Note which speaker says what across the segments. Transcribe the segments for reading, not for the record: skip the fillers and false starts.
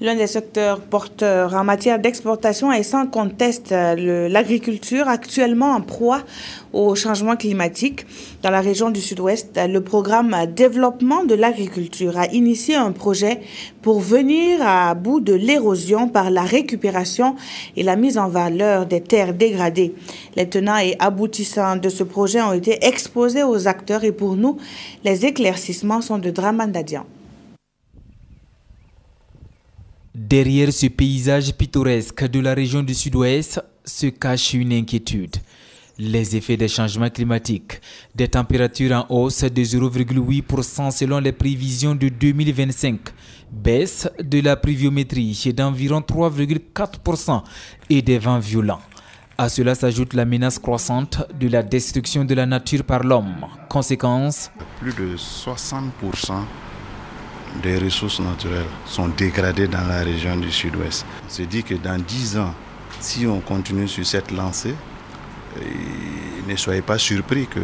Speaker 1: L'un des secteurs porteurs en matière d'exportation est sans conteste l'agriculture, actuellement en proie au changement climatique. Dans la région du Sud-Ouest, le programme Développement de l'agriculture a initié un projet pour venir à bout de l'érosion par la récupération et la mise en valeur des terres dégradées. Les tenants et aboutissants de ce projet ont été exposés aux acteurs et pour nous, les éclaircissements sont de Draman Dadian.
Speaker 2: Derrière ce paysage pittoresque de la région du Sud-Ouest se cache une inquiétude. Les effets des changements climatiques, des températures en hausse de 0,8% selon les prévisions de 2025, baisse de la pluviométrie d'environ 3,4% et des vents violents. À cela s'ajoute la menace croissante de la destruction de la nature par l'homme. Conséquence,
Speaker 3: plus de 60% des ressources naturelles sont dégradées dans la région du Sud-Ouest. On se dit que dans 10 ans, si on continue sur cette lancée, ne soyez pas surpris que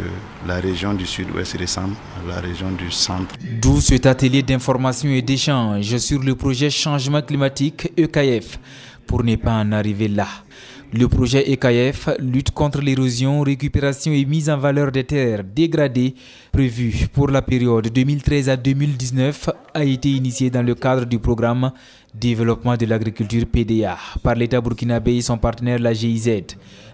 Speaker 3: la région du Sud-Ouest ressemble à la région du centre.
Speaker 2: D'où cet atelier d'information et d'échange sur le projet Changement climatique EKF, pour ne pas en arriver là. Le projet EKF lutte contre l'érosion, récupération et mise en valeur des terres dégradées, prévu pour la période 2013 à 2019, a été initié dans le cadre du programme Développement de l'agriculture PDA par l'État burkinabé et son partenaire la GIZ,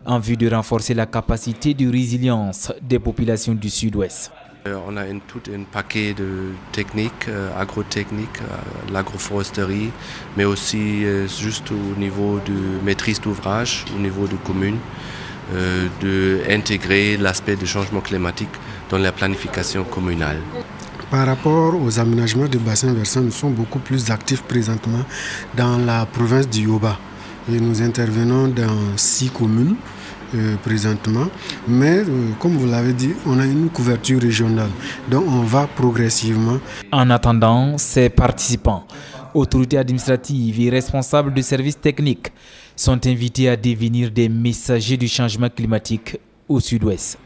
Speaker 2: en vue de renforcer la capacité de résilience des populations du Sud-Ouest.
Speaker 4: On a tout un paquet de techniques, agrotechniques, l'agroforesterie, mais aussi juste au niveau de maîtrise d'ouvrage, au niveau de communes, d'intégrer l'aspect du changement climatique dans la planification communale.
Speaker 5: Par rapport aux aménagements de bassins versants, nous sommes beaucoup plus actifs présentement dans la province du Yoba. Et nous intervenons dans 6 communes. Présentement, mais comme vous l'avez dit, on a une couverture régionale, donc on va progressivement.
Speaker 2: En attendant, ces participants, autorités administratives et responsables de services techniques sont invités à devenir des messagers du changement climatique au Sud-Ouest.